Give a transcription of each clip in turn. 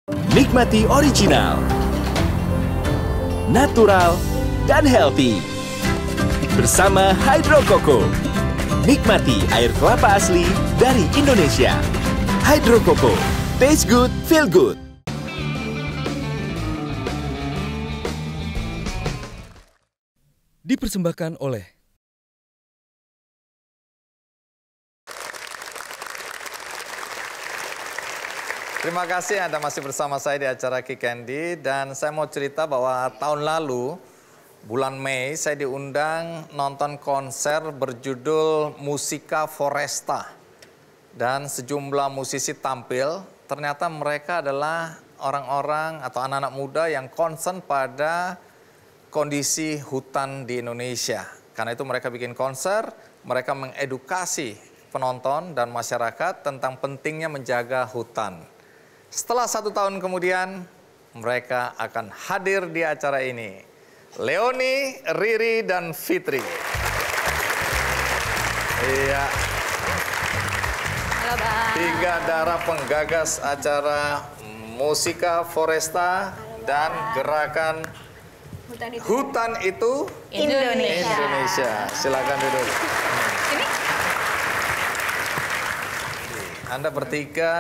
Nikmati original, natural, dan healthy. Bersama Hydro Coco. Nikmati air kelapa asli dari Indonesia. Hydro Coco. Taste good, feel good. Dipersembahkan oleh Terima kasih Anda masih bersama saya di acara Kick Candy, dan saya mau cerita bahwa tahun lalu bulan Mei saya diundang nonton konser berjudul Musica Foresta, dan sejumlah musisi tampil. Ternyata mereka adalah orang-orang atau anak-anak muda yang concern pada kondisi hutan di Indonesia. Karena itu mereka bikin konser, mereka mengedukasi penonton dan masyarakat tentang pentingnya menjaga hutan. Setelah 1 tahun kemudian, mereka akan hadir di acara ini. Leoni, Riri, dan Fitri. Iya. Halo, Bang. 3 darah penggagas acara Musica Foresta dan gerakan Hutan itu Indonesia. Silakan duduk. Ini? Anda bertiga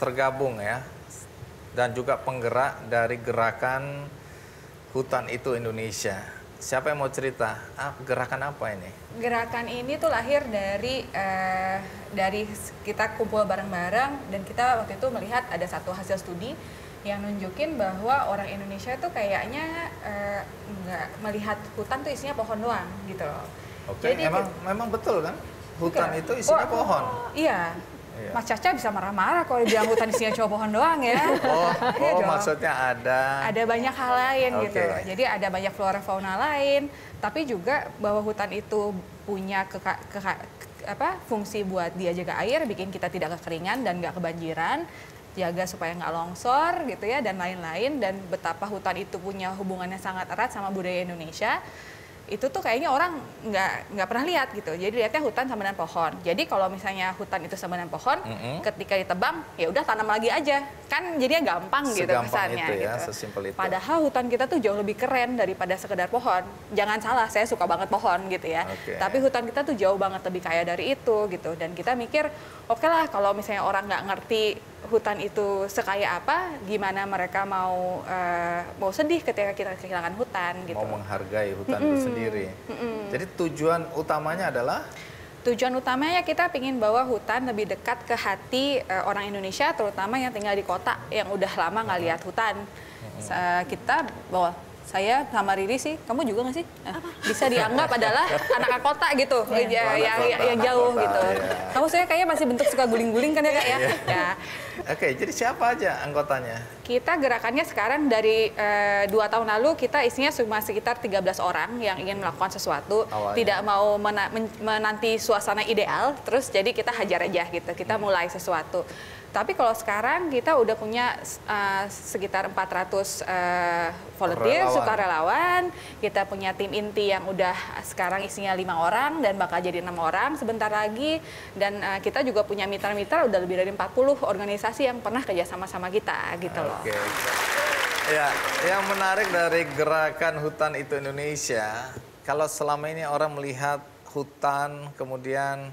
tergabung ya, dan juga penggerak dari gerakan Hutan itu Indonesia. Siapa yang mau cerita? Gerakan apa ini? Gerakan ini tuh lahir dari kita kumpul bareng-bareng, dan kita waktu itu melihat ada satu hasil studi yang nunjukin bahwa orang Indonesia tuh kayaknya nggak melihat hutan tuh isinya pohon doang gitu loh. Oke, Jadi memang betul kan? Hutan itu isinya pohon. Iya. Iya. Mas Caca bisa marah-marah kalau dibilang hutan isinya cuma pohon doang ya. Oh, maksudnya ada banyak hal lain gitu. Oke. Jadi ada banyak flora fauna lain, tapi juga bahwa hutan itu punya fungsi buat dia jaga air, bikin kita tidak kekeringan dan nggak kebanjiran, jaga supaya nggak longsor gitu ya, dan lain-lain. Dan betapa hutan itu punya hubungannya sangat erat sama budaya Indonesia. Itu tuh kayaknya orang nggak pernah lihat gitu. Jadi lihatnya hutan sama dengan pohon. Jadi kalau misalnya hutan itu sama dengan pohon, ketika ditebang ya udah tanam lagi aja. Kan jadinya gampang gitu kesannya itu ya, gitu. sesimpel itu. Padahal hutan kita tuh jauh lebih keren daripada sekedar pohon. Jangan salah, saya suka banget pohon gitu ya. Oke. Tapi hutan kita tuh jauh banget lebih kaya dari itu gitu. Dan kita mikir, oke lah kalau misalnya orang nggak ngerti hutan itu sekaya apa, gimana mereka mau sedih ketika kita kehilangan hutan gitu. Mau menghargai hutan itu sendiri. Jadi tujuan utamanya adalah? Tujuan utamanya kita ingin bawa hutan lebih dekat ke hati orang Indonesia, terutama yang tinggal di kota, yang udah lama nggak lihat hutan. Kita bawa, saya sama Riri sih, kamu juga nggak sih? Bisa dianggap adalah anak kota gitu, yang jauh kota, gitu. iya. Kamu saya kayaknya masih bentuk suka guling-guling kan ya Kak ya? Ya. Oke, jadi siapa aja anggotanya? Kita gerakannya sekarang dari 2 tahun lalu kita isinya cuma sekitar 13 orang yang ingin melakukan sesuatu, Awalnya. tidak mau menanti suasana ideal, terus jadi kita hajar aja gitu, kita mulai sesuatu. Tapi kalau sekarang kita udah punya sekitar 400 volunteer, sukarelawan. Kita punya tim inti yang udah sekarang isinya 5 orang dan bakal jadi 6 orang sebentar lagi. Dan kita juga punya mitra-mitra udah lebih dari 40 organisasi yang pernah kerjasama sama kita gitu loh. Oke. Ya, yang menarik dari gerakan Hutan itu Indonesia, kalau selama ini orang melihat hutan kemudian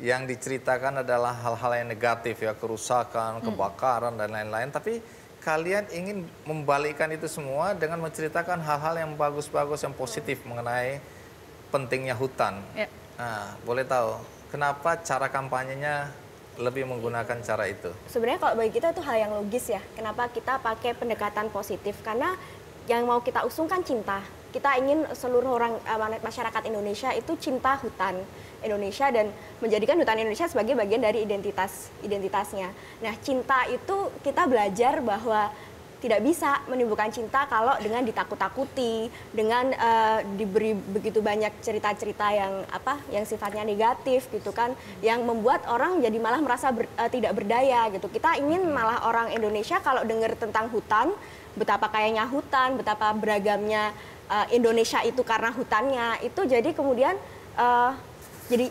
yang diceritakan adalah hal-hal yang negatif ya, kerusakan, kebakaran dan lain-lain, tapi kalian ingin membalikkan itu semua dengan menceritakan hal-hal yang bagus-bagus, yang positif mengenai pentingnya hutan. Ya. Nah, boleh tahu kenapa cara kampanyenya lebih menggunakan cara itu? Sebenarnya kalau bagi kita itu hal yang logis ya. Kenapa kita pakai pendekatan positif? Karena yang mau kita usung kan cinta. Kita ingin seluruh orang masyarakat Indonesia itu cinta hutan Indonesia dan menjadikan hutan Indonesia sebagai bagian dari identitasnya. Nah, cinta itu kita belajar bahwa tidak bisa menimbulkan cinta kalau dengan ditakut-takuti, dengan diberi begitu banyak cerita-cerita yang sifatnya negatif gitu kan, yang membuat orang jadi malah merasa tidak berdaya gitu. Kita ingin malah orang Indonesia kalau dengar tentang hutan, betapa kayanya hutan, betapa beragamnya Indonesia itu karena hutannya, itu jadi kemudian jadi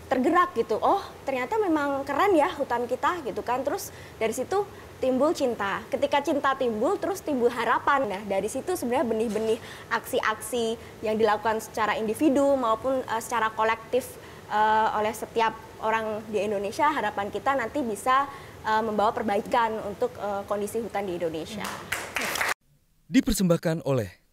tergerak gitu. Oh, ternyata memang keren ya hutan kita gitu kan. Terus dari situ timbul cinta. Ketika cinta timbul, terus timbul harapan. Nah, dari situ sebenarnya benih-benih aksi-aksi yang dilakukan secara individu maupun secara kolektif oleh setiap orang di Indonesia, harapan kita nanti bisa membawa perbaikan untuk kondisi hutan di Indonesia. Dipersembahkan oleh